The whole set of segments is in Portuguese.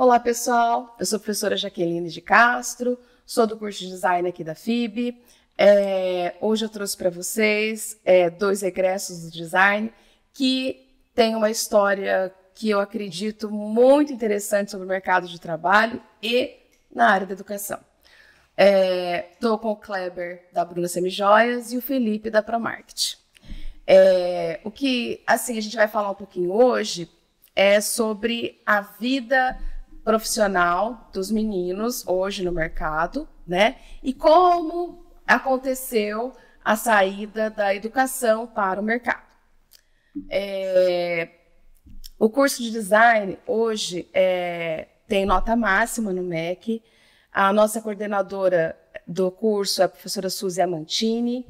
Olá, pessoal. Eu sou a professora Jaqueline de Castro, sou do curso de Design aqui da FIB. Hoje eu trouxe para vocês 2 egressos do Design que têm uma história que eu acredito muito interessante sobre o mercado de trabalho e na área da educação. Estou com o Kleber, da Bruna Semijoias, e o Felipe, da Promarket. O que a gente vai falar um pouquinho hoje é sobre a vida profissional dos meninos hoje no mercado, né? E como aconteceu a saída da educação para o mercado. O curso de design hoje tem nota máxima no MEC. A nossa coordenadora do curso é a professora Suzy Amantini.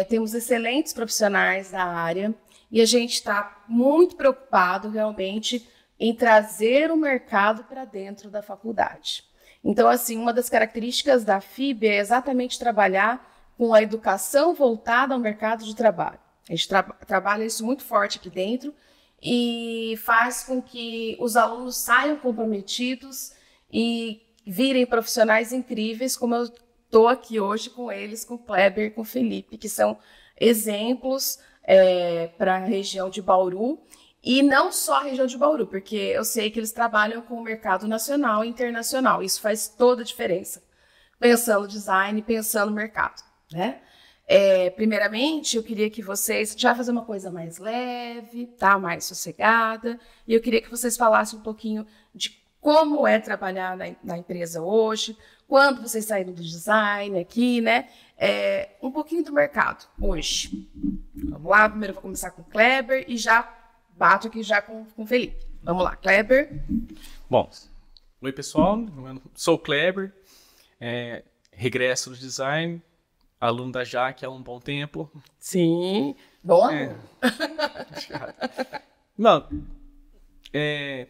Temos excelentes profissionais da área e a gente está muito preocupado realmente em trazer o mercado para dentro da faculdade. Então, uma das características da FIB é exatamente trabalhar com a educação voltada ao mercado de trabalho. A gente trabalha isso muito forte aqui dentro e faz com que os alunos saiam comprometidos e virem profissionais incríveis, como eu estou aqui hoje com eles, com o Kleber e com o Felipe, que são exemplos para a região de Bauru. E não só a região de Bauru, porque eu sei que eles trabalham com o mercado nacional e internacional. Isso faz toda a diferença. Pensando design, pensando mercado, né? Primeiramente, eu queria que vocês... A gente vai fazer uma coisa mais leve, tá? Mais sossegada. E eu queria que vocês falassem um pouquinho de como é trabalhar na empresa hoje, quando vocês saíram do design aqui, né? Um pouquinho do mercado hoje. Vamos lá, primeiro eu vou começar com o Kleber e já bato aqui já com o Felipe. Vamos lá, Kleber. Bom, oi pessoal, sou o Kleber, regresso do design, aluno da Jaque há um bom tempo. Sim, bom aluno. Não,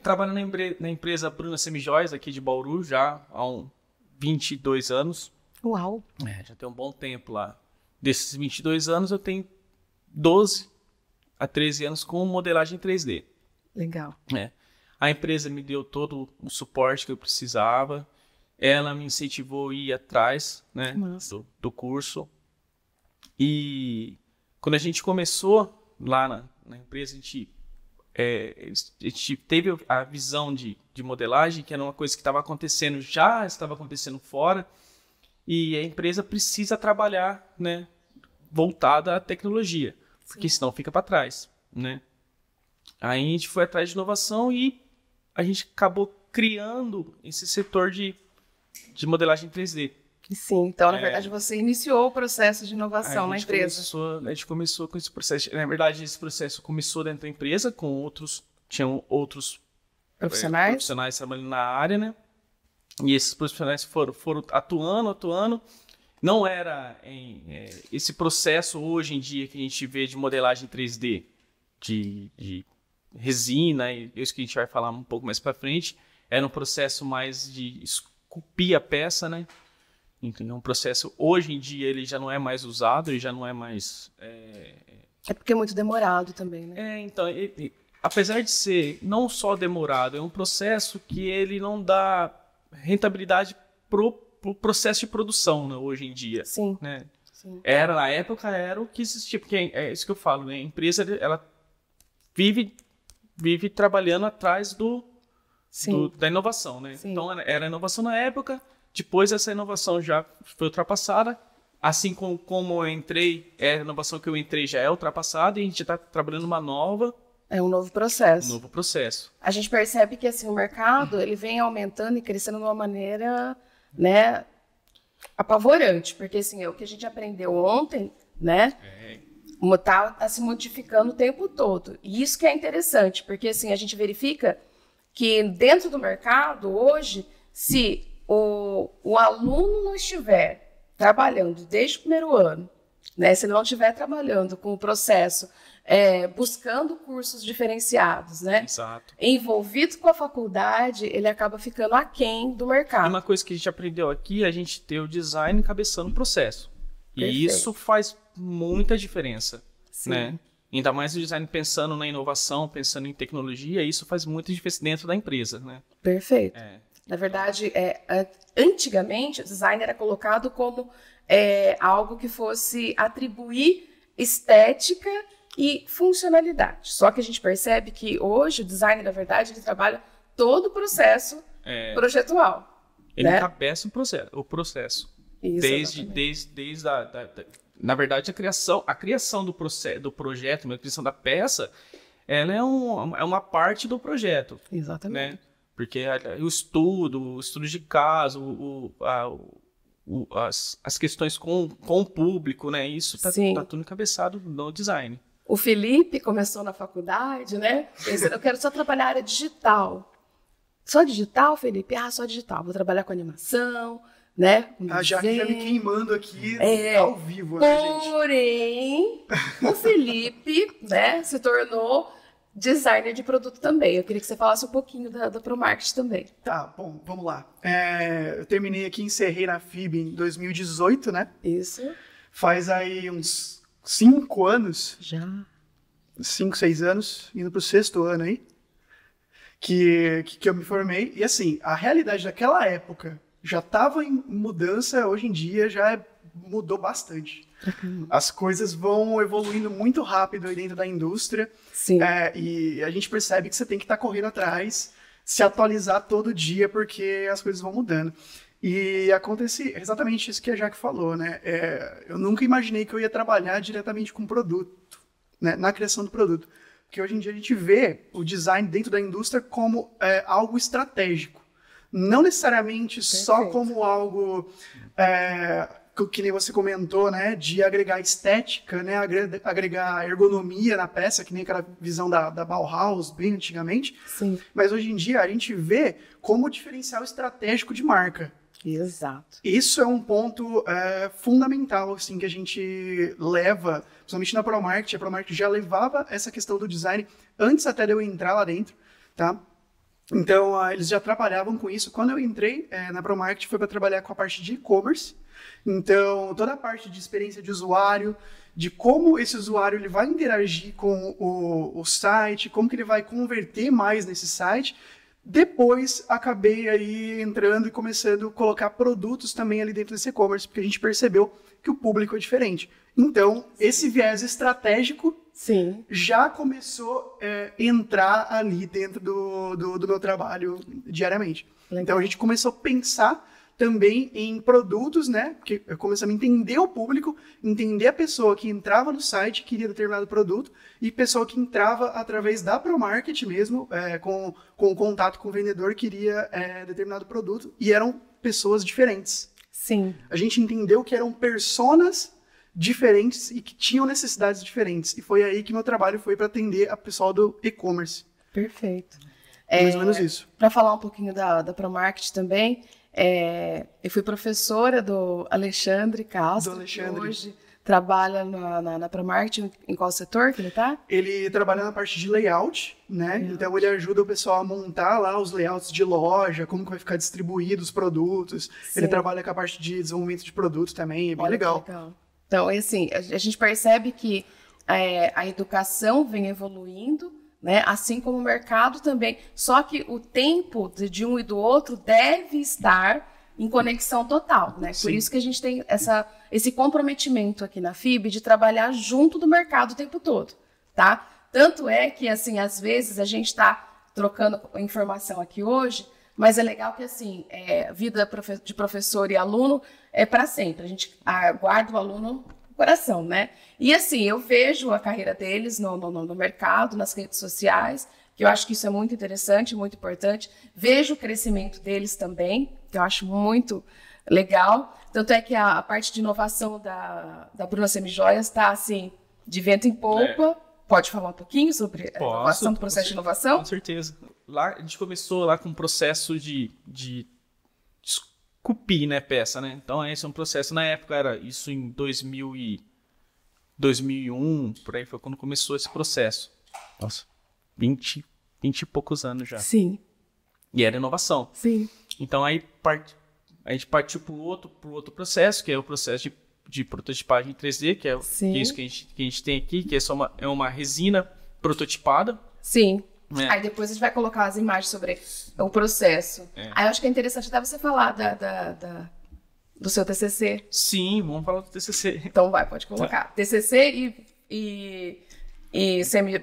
trabalho na empresa Bruna Semijoias aqui de Bauru já há 22 anos. Uau! Já tem um bom tempo lá. Desses 22 anos eu tenho 12 a 13 anos com modelagem 3D. Legal. A empresa me deu todo o suporte que eu precisava. Ela me incentivou a ir atrás, né, do curso. E quando a gente começou lá na empresa, a gente teve a visão de modelagem, que era uma coisa que estava acontecendo estava acontecendo fora. E a empresa precisa trabalhar, né, voltada à tecnologia. Porque senão fica para trás, né? Aí a gente foi atrás de inovação e a gente acabou criando esse setor de modelagem 3D. Sim, então na verdade você iniciou o processo de inovação na empresa. A gente começou com esse processo. Na verdade, esse processo começou dentro da empresa, tinham outros profissionais trabalhando na área, né? E esses profissionais foram atuando. Não era esse processo hoje em dia que a gente vê de modelagem 3D, de resina, e isso que a gente vai falar um pouco mais para frente, era um processo mais de esculpir a peça, né? Então, é um processo, hoje em dia, ele já não é mais usado, ele já não é mais... É porque é muito demorado também, né? Então, apesar de ser não só demorado, é um processo que ele não dá rentabilidade pro processo de produção, né, hoje em dia. Sim. Né? Sim. Na época era o que existia, porque é isso que eu falo, né? A empresa ela vive trabalhando atrás da inovação, né? Sim. Então era inovação na época, depois essa inovação já foi ultrapassada, assim como eu entrei, a inovação que eu entrei já é ultrapassada e a gente está trabalhando uma nova. É um novo processo. Um novo processo. A gente percebe que o mercado ele vem aumentando e crescendo de uma maneira, né, apavorante, porque o que a gente aprendeu ontem, né, tá se modificando o tempo todo. E isso que é interessante, porque a gente verifica que dentro do mercado hoje, se o aluno não estiver trabalhando desde o primeiro ano, né, se ele não estiver trabalhando com o processo, buscando cursos diferenciados, né? Exato. Envolvido com a faculdade, ele acaba ficando aquém do mercado. E uma coisa que a gente aprendeu aqui é a gente ter o design cabeçando o processo. Perfeito. E isso faz muita diferença. Sim. Né? Ainda mais o design pensando na inovação, pensando em tecnologia, isso faz muita diferença dentro da empresa, né? Perfeito. Na verdade, antigamente o design era colocado como algo que fosse atribuir estética e funcionalidade. Só que a gente percebe que hoje o design, na verdade, ele trabalha todo o processo projetual. Ele encabeça o processo. Isso, desde na verdade, a criação do projeto, a criação da peça, ela é uma parte do projeto. Exatamente. Né? Porque o estudo de caso, as questões com o público, né? Isso tá tudo encabeçado no design. O Felipe começou na faculdade, né? Pensando, eu quero só trabalhar na área digital. Só digital, Felipe? Só digital. Vou trabalhar com animação, né? Já me queimando aqui ao vivo, né, gente? Porém, o Felipe, né, se tornou designer de produto também. Eu queria que você falasse um pouquinho da ProMarket também. Tá, bom, vamos lá. Eu terminei aqui, encerrei na FIB em 2018, né? Isso. Faz aí uns 5 anos. Já. 5, 6 anos, indo pro 6º ano aí, que eu me formei. E assim, a realidade daquela época já estava em mudança, hoje em dia já mudou bastante. As coisas vão evoluindo muito rápido aí dentro da indústria. Sim. E a gente percebe que você tem que estar correndo atrás, se atualizar todo dia, porque as coisas vão mudando. E acontece exatamente isso que a Jaque falou, né? Eu nunca imaginei que eu ia trabalhar diretamente com produto, né? Na criação do produto. Porque hoje em dia a gente vê o design dentro da indústria como algo estratégico. Não necessariamente só como algo... que nem você comentou, né, de agregar estética, né, agregar ergonomia na peça, que nem aquela visão da Bauhaus, bem antigamente. Sim. Mas hoje em dia a gente vê como diferencial estratégico de marca. Exato. Isso é um ponto fundamental, assim, que a gente leva, principalmente na ProMarket. A ProMarket já levava essa questão do design antes até de eu entrar lá dentro, tá? Então, eles já trabalhavam com isso. Quando eu entrei na ProMarket, foi para trabalhar com a parte de e-commerce. Então, toda a parte de experiência de usuário, de como esse usuário ele vai interagir com o site, como que ele vai converter mais nesse site. Depois, acabei aí entrando e começando a colocar produtos também ali dentro desse e-commerce, porque a gente percebeu que o público é diferente. Então, esse viés estratégico já começou a entrar ali dentro do meu trabalho diariamente. Legal. Então, a gente começou a pensar também em produtos, né? Porque começamos a entender o público, entender a pessoa que entrava no site, queria determinado produto, e pessoa que entrava através da ProMarket mesmo, com contato com o vendedor, queria determinado produto, e eram pessoas diferentes. Sim. A gente entendeu que eram personas diferentes e que tinham necessidades diferentes. E foi aí que meu trabalho foi para atender a pessoal do e-commerce. Perfeito. Mais ou menos isso. Para falar um pouquinho da ProMarket também, eu fui professora do Alexandre Castro, que hoje trabalha na ProMarket. Em qual setor que ele está? Ele trabalha na parte de layout, né? Então ele ajuda o pessoal a montar lá os layouts de loja, como que vai ficar distribuído os produtos. Sim. Ele trabalha com a parte de desenvolvimento de produtos também, é bem legal. Então, assim, a gente percebe que a educação vem evoluindo, né? Assim como o mercado também. Só que o tempo de um e do outro deve estar em conexão total, né? Sim. Por isso que a gente tem esse comprometimento aqui na FIB de trabalhar junto do mercado o tempo todo, tá? Tanto é que, assim, às vezes a gente está trocando informação aqui hoje, mas é legal que, assim, a vida de professor e aluno é para sempre. A gente guarda o aluno no coração, né? E, assim, eu vejo a carreira deles no mercado, nas redes sociais, que eu acho que isso é muito interessante, muito importante. Vejo o crescimento deles também, que eu acho muito legal. Tanto é que a parte de inovação da Bruna Semijoias está, assim, de vento em popa. Pode falar um pouquinho sobre a inovação, do processo de inovação? Com certeza. Lá, a gente começou lá com um processo de esculpir, né, peça, né? Então, esse é um processo, na época, era isso em 2001, por aí foi quando começou esse processo. Nossa, 20 e poucos anos já. Sim. E era inovação. Sim. Então, aí a gente partiu para o outro processo, que é o processo de de prototipagem 3D, que é isso que a gente tem aqui, que é uma resina prototipada. Sim. Aí depois a gente vai colocar as imagens sobre o processo. Aí eu acho que é interessante até você falar do seu TCC. Sim, vamos falar do TCC. Então pode colocar. TCC e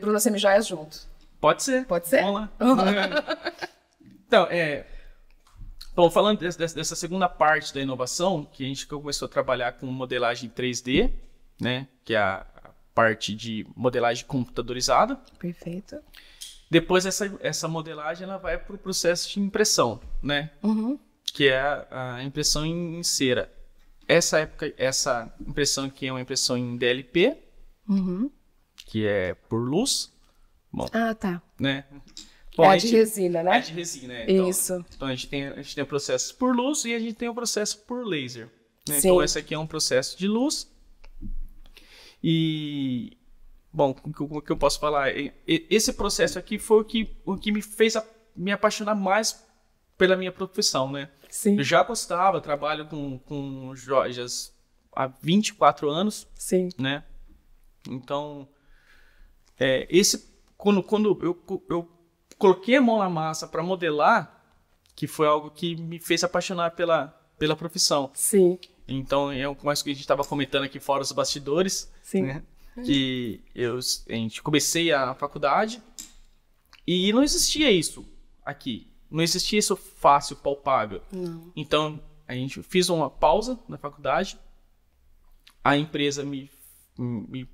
Bruna Semijoias junto. Pode ser. Pode ser? Vamos lá. Então, bom, falando dessa segunda parte da inovação, que a gente começou a trabalhar com modelagem 3D, né? Que é a parte de modelagem computadorizada. Perfeito. Depois essa modelagem ela vai para o processo de impressão, né? Que é a impressão em cera. Essa impressão aqui é uma impressão em DLP, que é por luz. Bom, tá. Né? Bom, é de resina, né? É de resina, né? Então, isso. Então a gente tem o processo por luz e a gente tem o processo por laser. Né? Sim. Então esse aqui é um processo de luz. E, bom, o que eu posso falar? Esse processo aqui foi o que me fez me apaixonar mais pela minha profissão, né? Sim. Eu já gostava, trabalho com joias há 24 anos. Sim. Né? Então, quando eu coloquei a mão na massa para modelar, que foi algo que me fez apaixonar pela profissão. Sim. Então, mais que a gente estava comentando aqui fora os bastidores, sim. Né? Que a gente comecei a faculdade e não existia isso aqui. Não existia isso fácil, palpável. Não. Então, a gente fez uma pausa na faculdade, a empresa me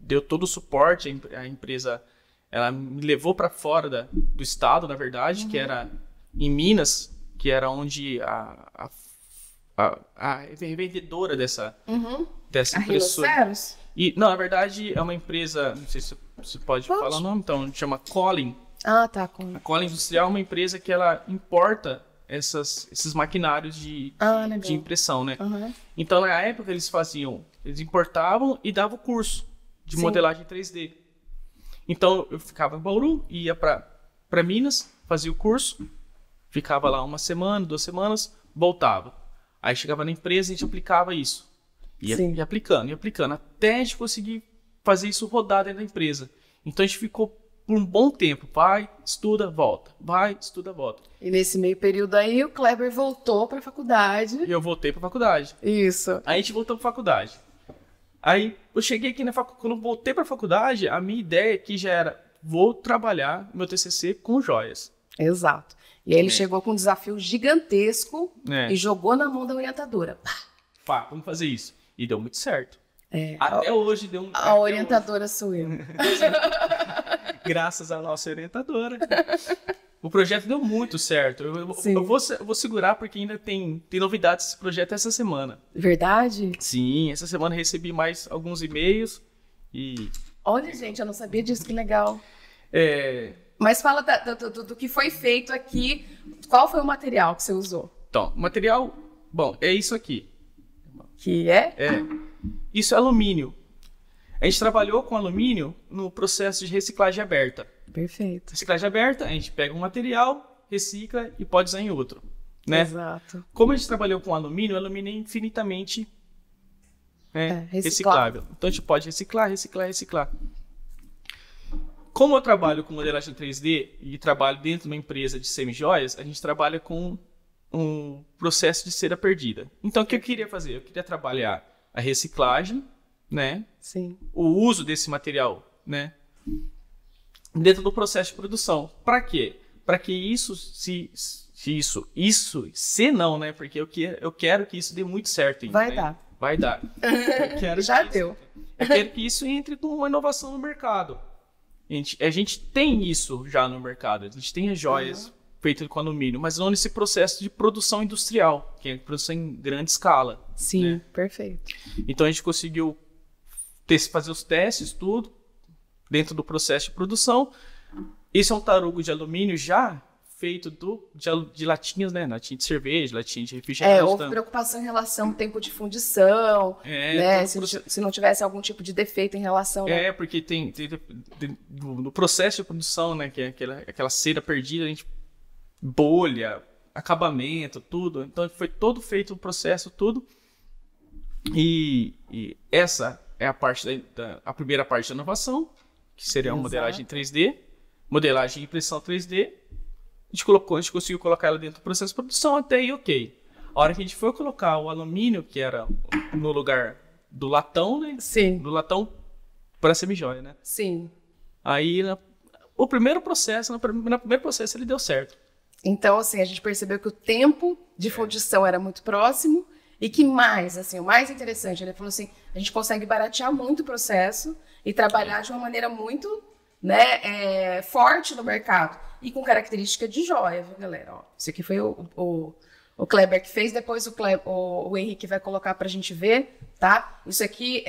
deu todo o suporte, a empresa ela me levou para fora do estado, na verdade, que era em Minas, que era onde a vendedora dessa impressora. Não, na verdade é uma empresa, não sei se você pode falar o nome, então chama Colin. Tá. A Colin Industrial é uma empresa que ela importa esses maquinários de impressão, né? Então na época eles importavam e davam curso de modelagem 3D. Então eu ficava em Bauru, ia para Minas, fazia o curso, ficava lá 1 semana, 2 semanas, voltava. Aí chegava na empresa e a gente aplicava isso. Ia aplicando, até a gente conseguir fazer isso rodar dentro da empresa. Então a gente ficou por um bom tempo. Vai, estuda, volta. Vai, estuda, volta. E nesse meio período aí, o Kleber voltou para a faculdade. E eu voltei para a faculdade. Isso. Aí a gente voltou para a faculdade. Aí eu cheguei aqui quando eu voltei para a faculdade, a minha ideia aqui já era, vou trabalhar meu TCC com joias. Exato. E aí ele chegou com um desafio gigantesco e jogou na mão da orientadora. Vamos fazer isso. E deu muito certo. Até hoje deu muito certo. A orientadora sou eu. Graças à nossa orientadora. O projeto deu muito certo. Eu vou segurar porque ainda tem novidades desse projeto essa semana. Verdade? Sim, essa semana recebi mais alguns e-mails e... Olha, gente, eu não sabia disso, que legal. Mas fala do que foi feito aqui. Qual foi o material que você usou? Então, o material... Bom, é isso aqui. Que é? Isso é alumínio. A gente trabalhou com alumínio no processo de reciclagem aberta. Perfeito. Reciclagem aberta, a gente pega um material, recicla e pode usar em outro. Né? Exato. Como a gente trabalhou com alumínio, o alumínio é infinitamente reciclável. Então a gente pode reciclar. Como eu trabalho com modelagem 3D e trabalho dentro de uma empresa de semijoias, a gente trabalha com um processo de cera perdida. Então o que eu queria fazer? Eu queria trabalhar a reciclagem, né? Sim. O uso desse material, né? Dentro do processo de produção. Para quê? Para que isso, não, né? Porque eu quero que isso dê muito certo. Ainda, Vai dar. Já deu. Eu quero que isso entre com uma inovação no mercado. A gente tem isso já no mercado. A gente tem as joias feitas com alumínio, mas não nesse processo de produção industrial, que é produção em grande escala. Sim, né? Perfeito. Então a gente conseguiu fazer os testes, tudo, dentro do processo de produção. Esse é um tarugo de alumínio já feito de latinhas, né? Latinha de cerveja, latinha de refrigerante. Houve preocupação em relação ao tempo de fundição, né? Se não tivesse algum tipo de defeito em relação... né? Porque tem no processo de produção, né? Que é aquela cera perdida, a gente bolha, acabamento, tudo. Então foi todo feito o processo, tudo. E essa é a parte a primeira parte da inovação, que seria a modelagem 3D, modelagem e impressão 3D. A gente conseguiu colocar ela dentro do processo de produção, até aí ok. A hora que a gente foi colocar o alumínio, que era no lugar do latão, né? Sim. Do latão para semijoia, né? Sim. Aí, o primeiro processo, no primeiro processo, ele deu certo. Então, assim, a gente percebeu que o tempo de fundição era muito próximo e que mais, assim, o mais interessante, ele falou assim, a gente consegue baratear muito o processo e trabalhar de uma maneira muito, né, forte no mercado e com característica de joia, viu, galera? Ó, isso aqui foi o Kleber que fez, depois o Henrique vai colocar pra gente ver, tá? Isso aqui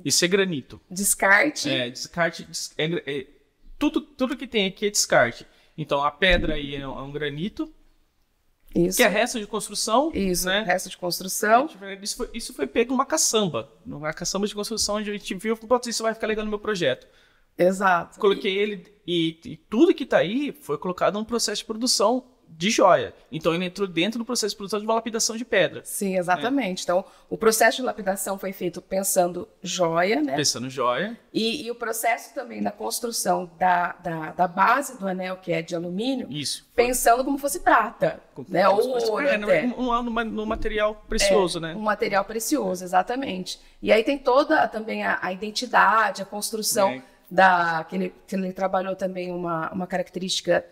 Isso é granito. Descarte. Descarte. Tudo que tem aqui é descarte. Então, a pedra aí é um granito, Isso. que é resto de construção. Isso, né? Resto de construção. Isso foi pego numa caçamba. Numa caçamba de construção, onde a gente viu, isso vai ficar legal no meu projeto. Exato. Coloquei ele, e tudo que tá aí foi colocado num processo de produção de joia. Então, ele entrou dentro do processo de produção de uma lapidação de pedra. Sim, exatamente. Então, o processo de lapidação foi feito pensando joia, né? Pensando joia. E o processo também da construção da base do anel, que é de alumínio, Isso. pensando como fosse prata, né? Ou ouro até. No material precioso, né? Um material precioso, exatamente. E aí tem toda também a identidade, a construção que ele trabalhou também uma característica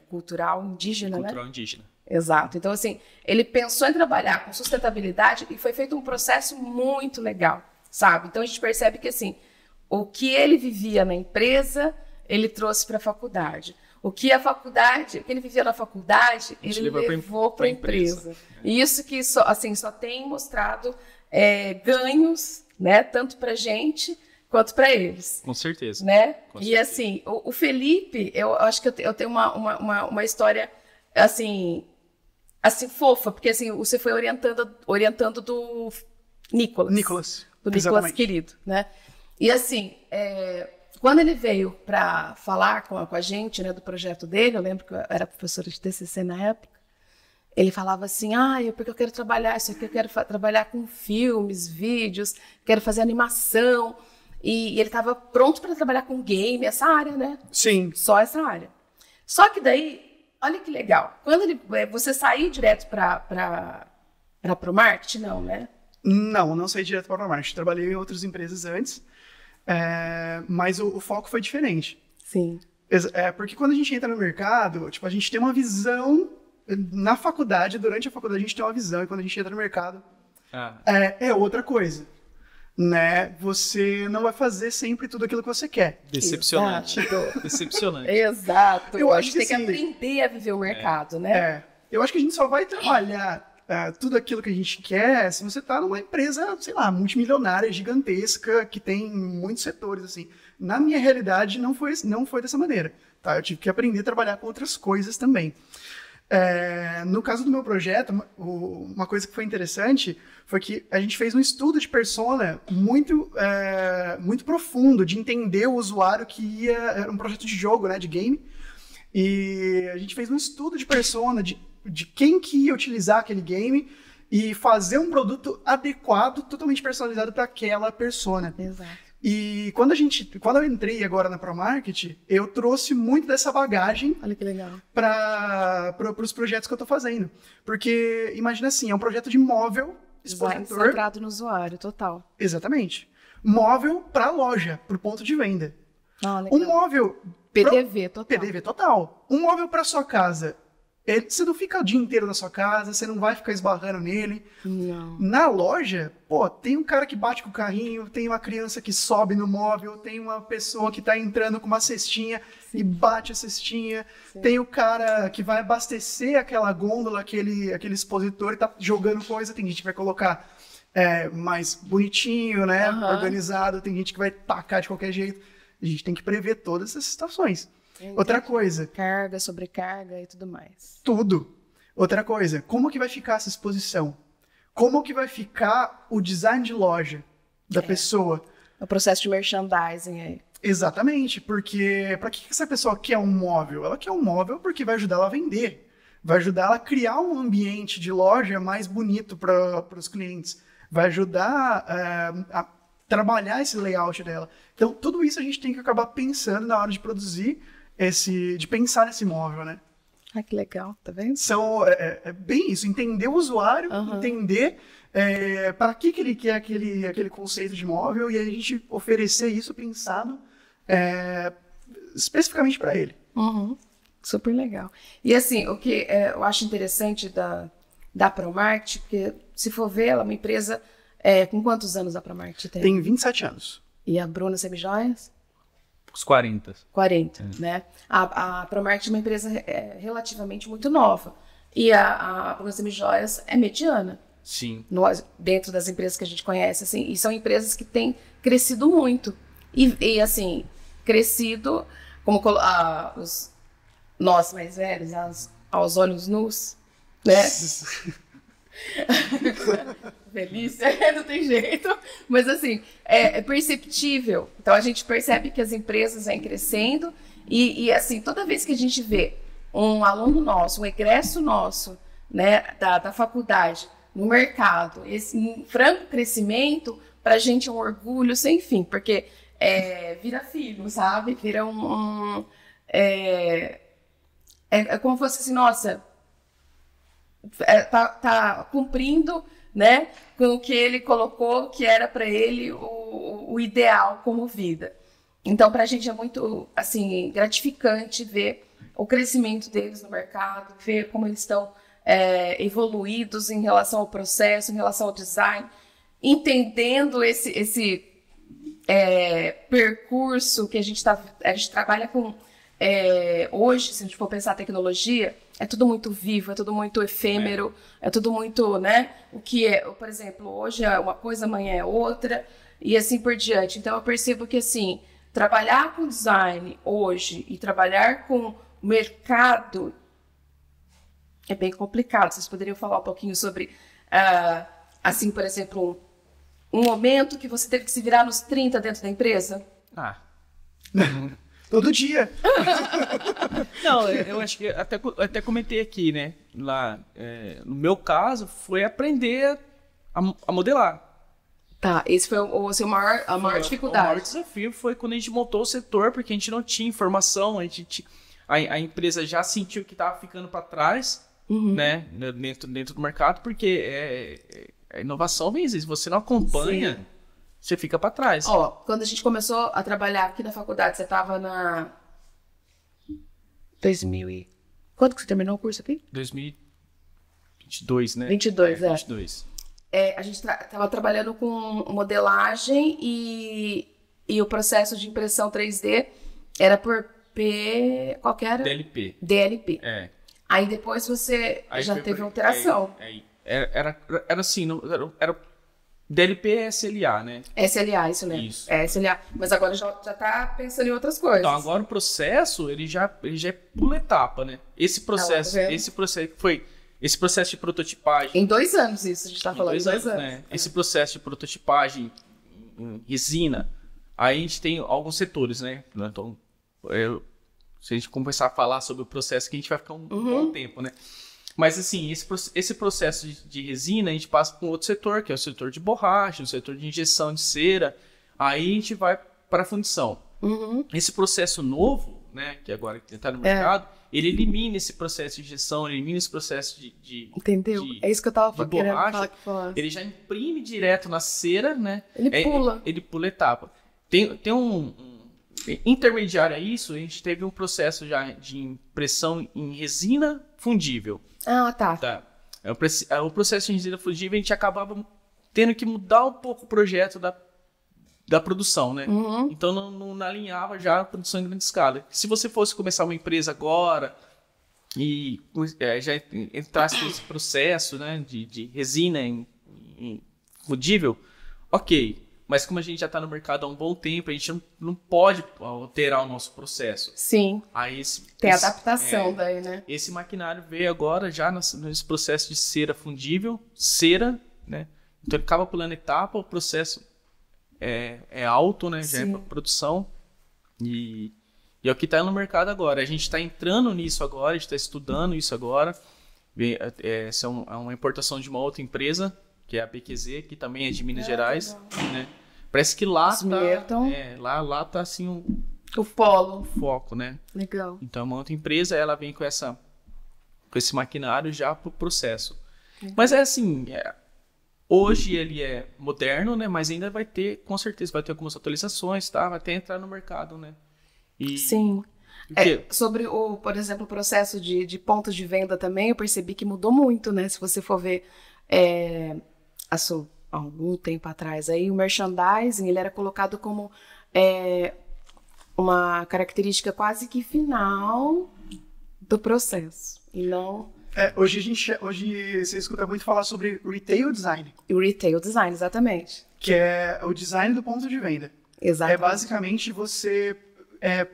cultural indígena, Cultural indígena. Exato. Então, assim, ele pensou em trabalhar com sustentabilidade e foi feito um processo muito legal, sabe? Então, a gente percebe que, assim, o que ele vivia na empresa, ele trouxe para a faculdade. O que ele vivia na faculdade, ele levou para a empresa. E isso que só tem mostrado ganhos, né? Tanto para a gente quanto para eles. Com certeza. Né? Com e certeza. assim, o Felipe, eu acho que eu tenho uma história assim fofa, porque assim, você foi orientando do Nicolas. Do Nicolas querido, né? E assim, quando ele veio para falar com a gente, né, do projeto dele, eu lembro que eu era professora de TCC na época, ele falava assim, porque eu quero trabalhar isso aqui, eu quero trabalhar com filmes, vídeos, quero fazer animação. E ele estava pronto para trabalhar com game, essa área, né? Sim. Só essa área. Só que daí, olha que legal. Quando você saiu direto para o marketing, não, né? Não saí direto para o marketing. Trabalhei em outras empresas antes, mas o foco foi diferente. Sim. Porque quando a gente entra no mercado, tipo, a gente tem uma visão na faculdade, durante a faculdade a gente tem uma visão, e quando a gente entra no mercado, é outra coisa. Né? Você não vai fazer sempre tudo aquilo que você quer. Decepcionante. Decepcionante. Exato. Eu acho que tem que aprender a viver o mercado, né? Eu acho que a gente só vai trabalhar tudo aquilo que a gente quer se você está numa empresa, sei lá, multimilionária, gigantesca, que tem muitos setores, assim. Na minha realidade, não foi dessa maneira. Tá? Eu tive que aprender a trabalhar com outras coisas também. No caso do meu projeto, uma coisa que foi interessante foi que a gente fez um estudo de persona muito profundo, de entender o usuário era um projeto de jogo, né, de game, e a gente fez um estudo de persona, de quem que ia utilizar aquele game e fazer um produto adequado, totalmente personalizado para aquela persona. Exato. E quando eu entrei agora na ProMarket, eu trouxe muito dessa bagagem. Olha que legal. Para os projetos que eu estou fazendo. Porque, imagina assim, é um projeto de móvel, expositor. Centrado no usuário, total. Exatamente. Móvel para loja, para o ponto de venda. Legal. Um móvel... PDV total. PDV total. Um móvel para sua casa. Você não fica o dia inteiro na sua casa, você não vai ficar esbarrando nele. Não. Na loja, tem um cara que bate com o carrinho, tem uma criança que sobe no móvel, tem uma pessoa que está entrando com uma cestinha e bate a cestinha, tem o cara que vai abastecer aquela gôndola, aquele expositor e tá jogando coisa, tem gente que vai colocar mais bonitinho, né, organizado, tem gente que vai tacar de qualquer jeito. A gente tem que prever todas essas situações. Outra coisa. Carga, sobrecarga e tudo mais. Tudo. Outra coisa. Como que vai ficar essa exposição? Como que vai ficar o design de loja da pessoa? O processo de merchandising aí. Exatamente. Porque para que essa pessoa quer um móvel? Ela quer um móvel porque vai ajudar ela a vender. Vai ajudar ela a criar um ambiente de loja mais bonito para os clientes. vai ajudar a trabalhar esse layout dela. Então, tudo isso a gente tem que acabar pensando na hora de produzir de pensar nesse móvel, né? Ah, que legal, tá vendo? É bem isso, entender o usuário, entender para que ele quer aquele conceito de móvel e a gente oferecer isso pensado especificamente para ele. Super legal. E assim, o que eu acho interessante da Promarket, porque se for ver, ela é uma empresa com quantos anos a Promarket tem? Tem 27 anos. E a Bruna Semijoias? Os 40. 40, né? A Promarket é uma empresa relativamente muito nova. E a Bruna Semijoias é mediana. Sim. Dentro das empresas que a gente conhece, assim, e são empresas que têm crescido muito. E assim, crescido, como nós mais velhos, aos olhos nus, né? Delícia, não tem jeito. Mas assim, é perceptível. Então a gente percebe que as empresas vêm crescendo e assim, toda vez que a gente vê um aluno nosso, um egresso nosso, né, da faculdade, no mercado, esse franco crescimento, pra gente é um orgulho sem fim, porque vira filho, sabe? Vira é como se fosse assim, nossa, tá cumprindo, né, com o que ele colocou, que era para ele o ideal como vida. Então, para a gente é muito assim, gratificante ver o crescimento deles no mercado, ver como eles estão evoluídos em relação ao processo, em relação ao design, entendendo esse percurso que a gente trabalha com. Hoje, se a gente for pensar a tecnologia, é tudo muito vivo, é tudo muito efêmero, é tudo muito, né? O que por exemplo, hoje é uma coisa, amanhã é outra, e assim por diante. Então, eu percebo que, assim, trabalhar com design hoje e trabalhar com mercado é bem complicado. Vocês poderiam falar um pouquinho sobre, assim, por exemplo, um momento que você teve que se virar nos 30 dentro da empresa? Todo dia. Não, eu acho que até comentei aqui, né? Lá, no meu caso, foi aprender a modelar. Tá, esse foi a maior dificuldade. O maior desafio foi quando a gente montou o setor, porque a gente não tinha informação, a empresa já sentiu que estava ficando para trás, né? Dentro do mercado, porque a inovação vem, se você não acompanha... Sim. Você fica para trás. Quando a gente começou a trabalhar aqui na faculdade, você estava na 2000 e... Quando que você terminou o curso aqui? 2022, né? 22, 22. A gente estava trabalhando com modelagem e o processo de impressão 3D era por qual que era? DLP. DLP. Aí depois você já teve alteração. Era assim, era DLP é SLA, né? SLA, isso mesmo. Isso. SLA. Mas agora já tá pensando em outras coisas. Então, agora o processo, ele já é pula etapa, né? Esse processo de prototipagem... Em 2 anos isso, a gente tá falando. 2 anos. Né? Esse processo de prototipagem em resina, aí a gente tem alguns setores, né? Então, se a gente começar a falar sobre o processo, que a gente vai ficar um bom tempo, né? Mas, assim, esse processo de resina, a gente passa para um outro setor, que é o setor de borracha, o setor de injeção de cera. Aí a gente vai para a fundição. Esse processo novo, né, que agora está no mercado, ele elimina esse processo de injeção, elimina esse processo de Entendeu? É isso que eu estava querendo falar. Ele já imprime direto na cera, né? Ele pula etapa. Tem um intermediário a isso, a gente teve um processo já de impressão em resina fundível. Tá. O processo de resina fundível, a gente acabava tendo que mudar um pouco o projeto da produção, né? Então não alinhava já a produção em grande escala. Se você fosse começar uma empresa agora e já entrasse nesse processo, né, de resina em fundível, ok. Mas como a gente já está no mercado há um bom tempo, a gente não pode alterar o nosso processo. Sim. Aí tem adaptação daí, né? Esse maquinário veio agora já nesse processo de cera fundível, né? Então ele acaba pulando etapa, o processo é alto, né? Já é para produção. E é o que está no mercado agora. A gente está entrando nisso agora, a gente está estudando isso agora. Essa é uma importação de uma outra empresa que é a PQZ, que também é de Minas Gerais, né? Parece que lá lá tá assim o polo. O foco, né? Legal. Então, uma outra empresa, ela vem com esse maquinário já pro processo. Mas é assim, hoje ele é moderno, né? Mas ainda vai ter, com certeza, vai ter algumas atualizações, tá? Vai até entrar no mercado, né? Sim. Sobre, por exemplo, o processo de pontos de venda também, eu percebi que mudou muito, né? Se você for ver algum tempo atrás, aí o merchandising, ele era colocado como uma característica quase que final do processo, e não... Hoje você escuta muito falar sobre retail design. O retail design, exatamente. Que é o design do ponto de venda. Exatamente. É basicamente você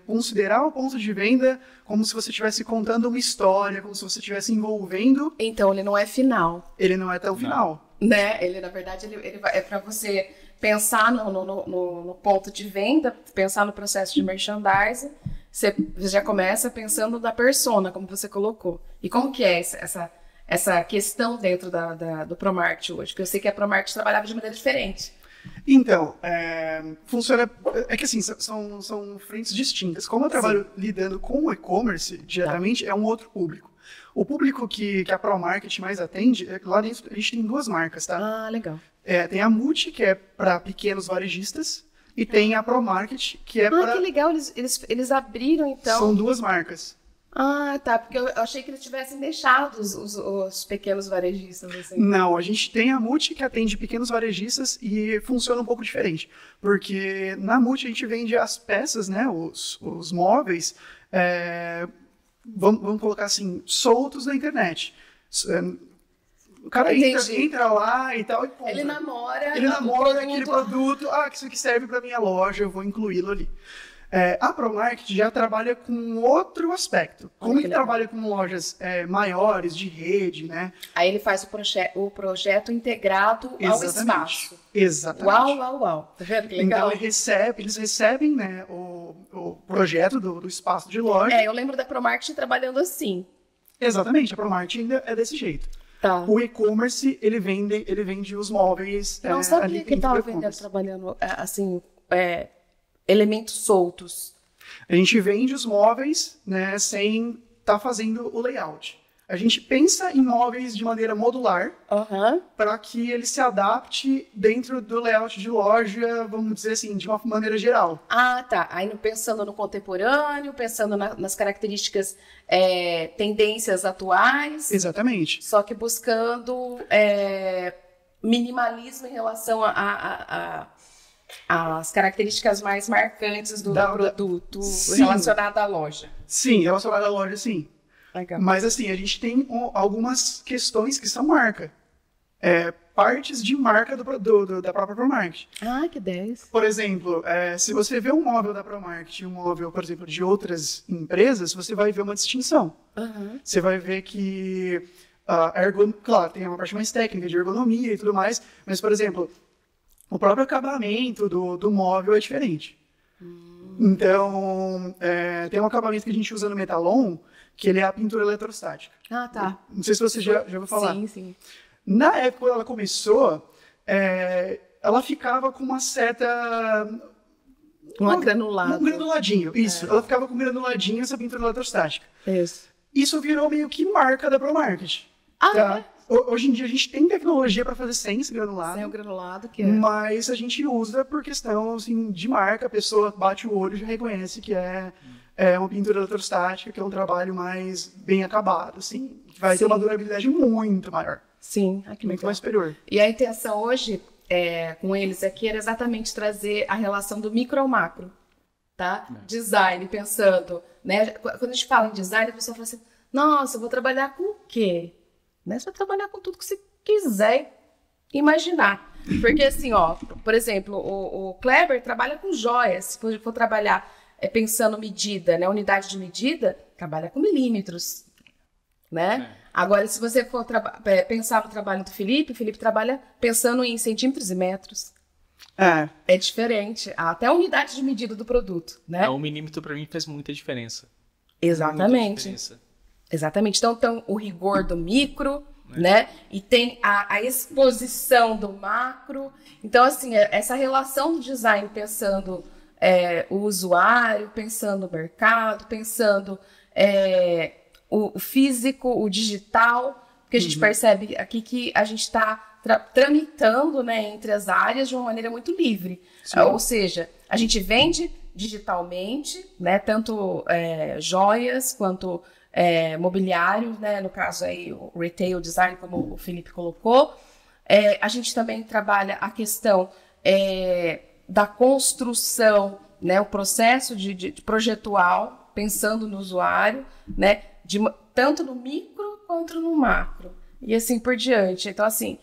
considerar o ponto de venda como se você estivesse contando uma história, como se você estivesse envolvendo... Então, ele não é final. Ele não é até o final. Né? Ele, na verdade, é para você pensar no ponto de venda, pensar no processo de merchandising. Você já começa pensando da persona, como você colocou. E como que é essa questão dentro do ProMarket hoje? Porque eu sei que a ProMarket trabalhava de maneira diferente. Então, funciona... É que assim, são frentes distintas. Como eu trabalho lidando com o e-commerce diretamente, é um outro público. O público que a ProMarket mais atende, lá dentro a gente tem 2 marcas, tá? Ah, legal. Tem a Multi, que é para pequenos varejistas, e tem a ProMarket, que é para... Ah, que legal, eles abriram, então... São 2 marcas. Ah, tá, porque eu achei que eles tivessem deixado os pequenos varejistas, assim. Não, a gente tem a Multi, que atende pequenos varejistas, e funciona um pouco diferente. Porque na Multi a gente vende as peças, né, os móveis, vamos colocar assim, soltos na internet. O cara entra lá e tal e compra. Ele namora aquele produto. Isso aqui serve para minha loja, eu vou incluí-lo ali. A ProMarket já trabalha com outro aspecto. Como ele trabalha com lojas maiores, de rede, né? Aí ele faz o projeto integrado ao espaço. Exatamente. Uau. Tá vendo que legal? Então eles recebem, né, o projeto do espaço de loja. Eu lembro da ProMarket trabalhando assim. Exatamente, a ProMarket ainda é desse jeito. Tá. O e-commerce, ele vende os móveis. Não sabia que estava vendendo, trabalhando assim, elementos soltos. A gente vende os móveis, né, sem estar fazendo o layout. A gente pensa em móveis de maneira modular para que ele se adapte dentro do layout de loja, vamos dizer assim, de uma maneira geral. Ah, tá. Aí pensando no contemporâneo, pensando nas características, tendências atuais. Exatamente. Só que buscando minimalismo em relação às características mais marcantes do produto relacionado à loja. Sim, relacionado à loja, sim. Legal. Mas assim, a gente tem algumas questões que são marca. Partes de marca da própria ProMarket. Ah, que 10. Por exemplo, se você vê um móvel da ProMarket e um móvel, por exemplo, de outras empresas, você vai ver uma distinção. Você vai ver que claro, tem uma parte mais técnica de ergonomia e tudo mais, mas, por exemplo, o próprio acabamento do móvel é diferente. Então, tem um acabamento que a gente usa no Metalon, que ele é a pintura eletrostática. Ah, tá. Não sei se você já ouviu falar. Sim. Na época, quando ela começou, ela ficava com uma certa... Um granuladinho, isso. Ela ficava com um granuladinho, essa pintura eletrostática. Isso virou meio que marca da ProMarket. Tá? Hoje em dia a gente tem tecnologia para fazer sem esse granulado. Sem o granulado, mas a gente usa por questão assim, de marca. A pessoa bate o olho e já reconhece que é uma pintura eletrostática, que é um trabalho mais bem acabado, assim, que vai ter uma durabilidade muito maior. Sim, muito mais superior. E a intenção hoje com eles aqui era exatamente trazer a relação do micro ao macro, tá? Design, pensando, né? Quando a gente fala em design, a pessoa fala assim, nossa, eu vou trabalhar com o quê? Né? Você vai trabalhar com tudo que você quiser imaginar. Porque assim, por exemplo, o Kleber trabalha com joias. Se for trabalhar pensando medida, né? Unidade de medida, trabalha com milímetros, né? Agora, se você for pensar no trabalho do Felipe, o Felipe trabalha pensando em centímetros e metros. É diferente. Até a unidade de medida do produto, né? Um milímetro para mim faz muita diferença. Exatamente. Exatamente. Então, o rigor do micro, né? E tem a exposição do macro. Então, assim, essa relação do design pensando o usuário, pensando no mercado, pensando o físico, o digital, porque a gente percebe aqui que a gente está tramitando, né, entre as áreas de uma maneira muito livre. Ou seja, a gente vende digitalmente, né, tanto joias quanto mobiliário, né, no caso aí o retail design, como o Felipe colocou. A gente também trabalha a questão da construção, né, o processo de projetual, pensando no usuário, né, tanto no micro quanto no macro, e assim por diante. Então, assim,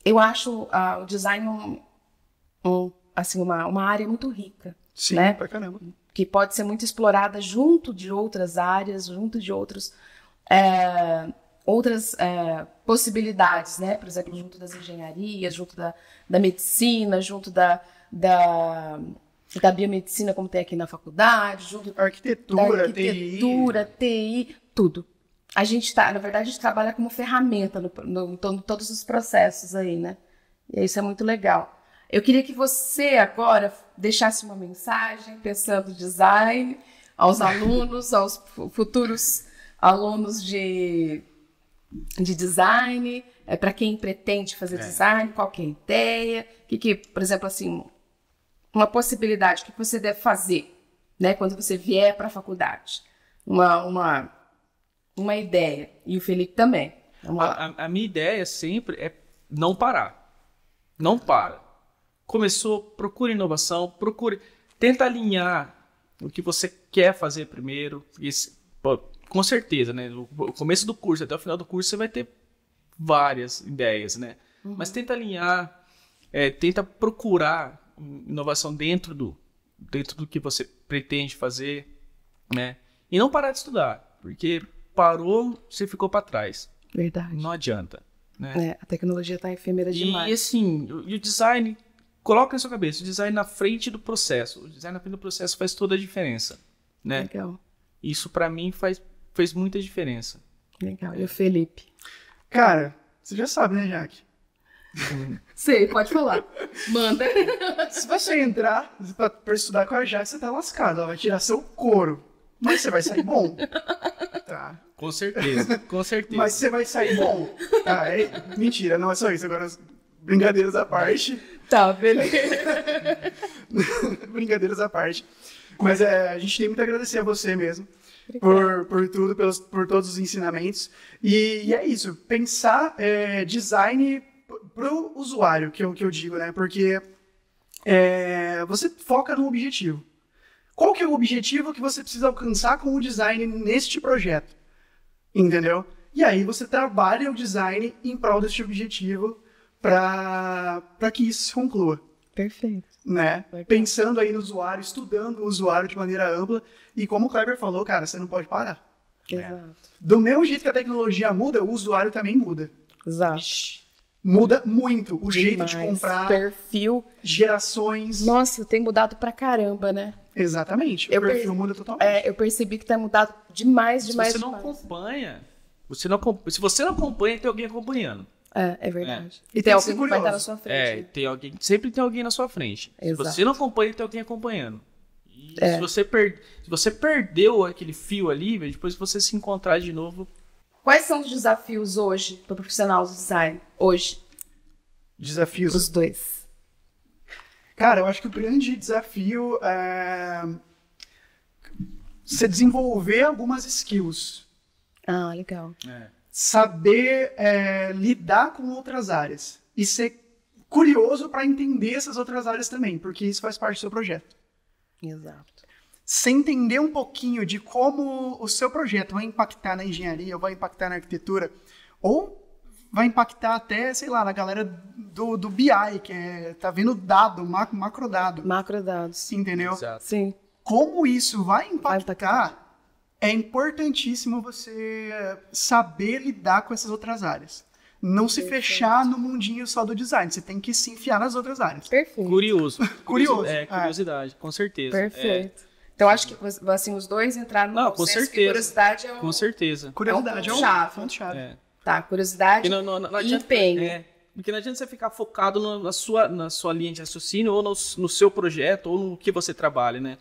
eu acho o design assim, uma área muito rica. Sim, né? Pra caramba. Que pode ser muito explorada junto de outras áreas, junto de outras possibilidades, né? Por exemplo, junto das engenharias, junto da medicina, junto da biomedicina, como tem aqui na faculdade, junto da arquitetura, TI, tudo. A gente na verdade, a gente trabalha como ferramenta em todos os processos aí, né? E isso é muito legal. Eu queria que você agora deixasse uma mensagem pensando design aos alunos, aos futuros alunos de design, para quem pretende fazer design, qual que é a ideia, por exemplo, assim, uma possibilidade, o que você deve fazer, né, quando você vier para a faculdade. Uma ideia. E o Felipe também. A minha ideia sempre é não parar. Não para. Começou, procure inovação, tenta alinhar o que você quer fazer primeiro. Com certeza, né? No começo do curso até o final do curso você vai ter várias ideias, né? Mas tenta alinhar, tenta procurar inovação dentro do que você pretende fazer, né? E não parar de estudar, porque parou, você ficou para trás. Verdade. Não adianta, né? A tecnologia está efêmera demais. E assim, o design, coloca na sua cabeça, o design na frente do processo. O design na frente do processo faz toda a diferença, né? Legal. Isso para mim fez muita diferença. Legal. E o Felipe? Cara, você já sabe, né, Jaque? Sei, pode falar. Manda. Se você entrar pra estudar com a Jaque, você tá lascado. Ela vai tirar seu couro. Mas você vai sair bom. Tá. Com certeza, com certeza. Mas você vai sair bom. Tá, mentira, não é só isso. Agora, brincadeiras à parte. Tá, beleza. Brincadeiras à parte. Mas a gente tem muito a agradecer a você mesmo. Por tudo, por todos os ensinamentos. E é isso. Pensar design pro usuário, que eu digo, né? Porque você foca no objetivo. Qual que é o objetivo que você precisa alcançar com o design neste projeto? Entendeu? E aí você trabalha o design em prol deste objetivo para que isso se conclua. Perfeito. Né? Pensando aí no usuário, estudando o usuário de maneira ampla. E como o Kleber falou, cara, você não pode parar. Exato. Do mesmo jeito que a tecnologia muda, o usuário também muda. Exato. Muda muito o jeito de comprar. Perfil. Gerações. Nossa, tem mudado pra caramba, né? Exatamente. O perfil muda totalmente. Eu percebi que tem mudado demais. Se você não acompanha, se você não acompanha, tem alguém acompanhando. É verdade. E tem alguém que vai estar na sua frente. Sempre tem alguém na sua frente. Exato. Se você não acompanha, tem alguém acompanhando. E se você perdeu aquele fio ali, depois você se encontrar de novo. Quais são os desafios hoje para o profissional do design? Hoje? Desafios? Os dois. Cara, eu acho que o grande desafio é você desenvolver algumas skills. Ah, legal. Saber lidar com outras áreas. E ser curioso para entender essas outras áreas também, porque isso faz parte do seu projeto. Exato. Você entender um pouquinho de como o seu projeto vai impactar na engenharia, ou vai impactar na arquitetura, ou vai impactar até, sei lá, na galera do BI, que tá vendo dado, macrodado. Macrodados. Entendeu? Exato. Sim. Como isso vai impactar, é importantíssimo você saber lidar com essas outras áreas. Não se fechar no mundinho só do design. Você tem que se enfiar nas outras áreas. Perfeito. Curioso. Curioso. Curiosidade, com certeza. Perfeito. Então, acho que assim, os dois entraram no com consenso certeza. que curiosidade é um... Com certeza. Curiosidade é um ponto-chave. Tá, curiosidade e empenho. Porque não adianta você ficar focado na sua linha de raciocínio, ou no seu projeto, ou no que você trabalha, né?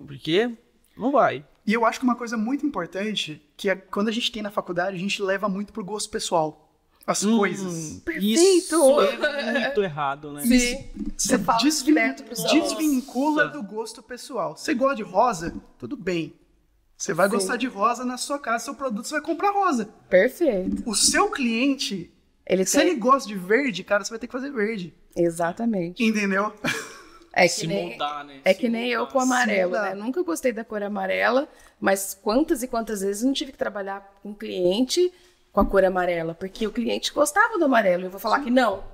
Porque não vai. E eu acho que uma coisa muito importante, que é quando a gente tem na faculdade, a gente leva muito pro gosto pessoal. As coisas. Isso é muito errado, né? Sim. Você fala direto pros desvincula do gosto pessoal. Você gosta de rosa? Tudo bem. Você vai gostar de rosa na sua casa, seu produto, você vai comprar rosa. Perfeito. O seu cliente, ele gosta de verde, cara, você vai ter que fazer verde. Exatamente. Entendeu? É que nem eu com amarelo, né? Nunca gostei da cor amarela, mas quantas e quantas vezes eu não tive que trabalhar com um cliente com a cor amarela, porque o cliente gostava do amarelo. Eu vou falar que não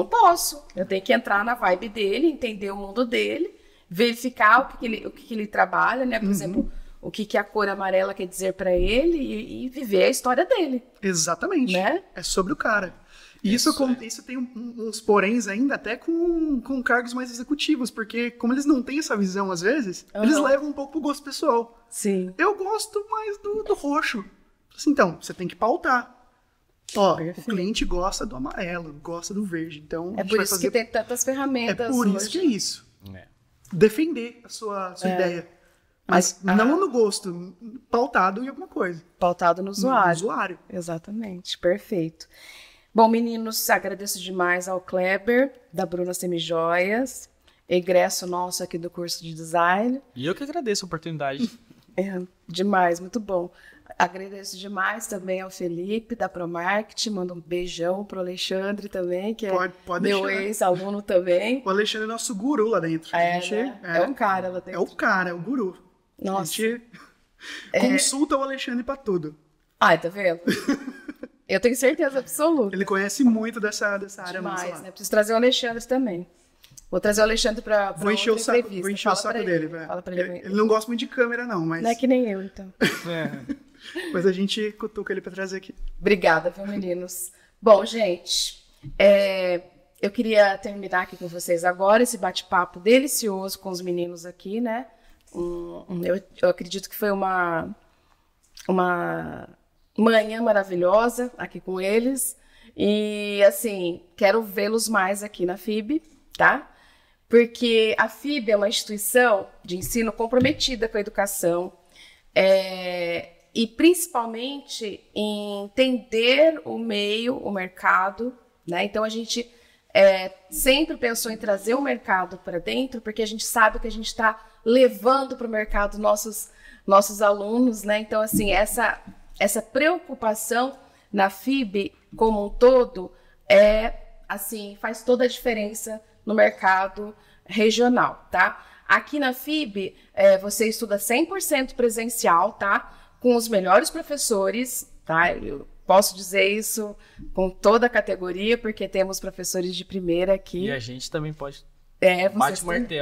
posso. Eu tenho que entrar na vibe dele, entender o mundo dele, verificar o que ele trabalha, né? Por exemplo, o que a cor amarela quer dizer para ele e viver a história dele. Exatamente. Né? É sobre o cara. E isso tem uns poréns ainda até com cargos mais executivos, porque como eles não têm essa visão às vezes, eles levam um pouco pro gosto pessoal. Sim. Eu gosto mais do roxo. Assim, então, você tem que pautar. Ó, o cliente gosta do amarelo, gosta do verde, então é por isso que tem tantas ferramentas. É por isso que é isso. Defender a sua ideia. Mas não no gosto, pautado em alguma coisa. Pautado no usuário. No usuário. Exatamente, perfeito. Bom, meninos, agradeço demais ao Kleber, da Bruna Semijoias, egresso nosso aqui do curso de design. E eu que agradeço a oportunidade. Demais, muito bom. Agradeço demais também ao Felipe, da Promarket, mando um beijão pro Alexandre também, que pode meu ex-aluno também. O Alexandre é nosso guru lá dentro. É um cara lá dentro. É o cara, é o guru. Nossa. A gente consulta o Alexandre pra tudo. Ai, tá vendo? Eu tenho certeza absoluta. Ele conhece muito dessa área. Demais, né? Preciso trazer o Alexandre também. Vou trazer o Alexandre pra Vou encher o saco dele. Fala pra ele. Ele não gosta muito de câmera, não, mas... Não é que nem eu, então. Mas a gente cutuca ele pra trazer aqui. Obrigada, viu, meninos? Bom, gente, eu queria terminar aqui com vocês agora esse bate-papo delicioso com os meninos aqui, né? Eu acredito que foi uma manhã maravilhosa aqui com eles. E, assim, quero vê-los mais aqui na FIB, tá? Porque a FIB é uma instituição de ensino comprometida com a educação, e principalmente em entender o meio, o mercado, né? Então, a gente sempre pensou em trazer o mercado para dentro, porque a gente sabe que a gente está levando para o mercado nossos alunos, né? Então, assim, essa preocupação na FIB como um todo assim, faz toda a diferença no mercado regional, tá? Aqui na FIB, você estuda 100% presencial, tá? Com os melhores professores, tá? Eu posso dizer isso com toda a categoria, porque temos professores de primeira aqui. E a gente também pode...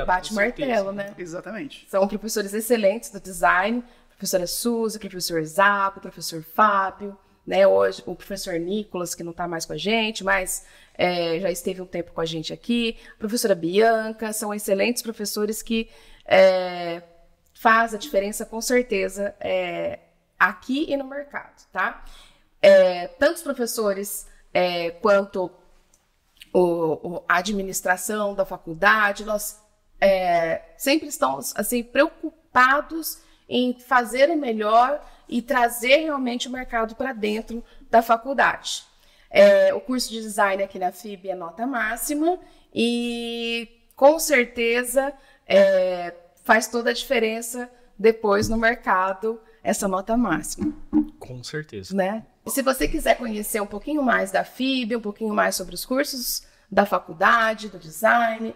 bate martelo, né? Exatamente. São professores excelentes do design, professora Suzy, professor Zapo, professor Fábio, né? Hoje o professor Nicolas, que não está mais com a gente, mas já esteve um tempo com a gente aqui, a professora Bianca, são excelentes professores que faz a diferença com certeza aqui e no mercado, tá? Tanto os professores quanto a administração da faculdade, nós sempre estamos assim, preocupados em fazer o melhor e trazer realmente o mercado para dentro da faculdade. O curso de design aqui na FIB é nota máxima e, com certeza, faz toda a diferença depois no mercado essa nota máxima. Com certeza. Né? E se você quiser conhecer um pouquinho mais da FIB, um pouquinho mais sobre os cursos da faculdade, do design,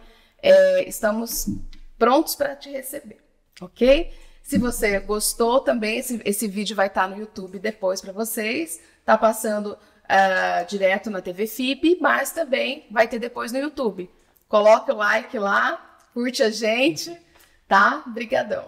estamos prontos para te receber, ok? Se você gostou também, esse vídeo vai estar no YouTube depois para vocês. Está passando direto na TV FIB, mas também vai ter depois no YouTube. Coloque o like lá, curte a gente, tá? Obrigadão.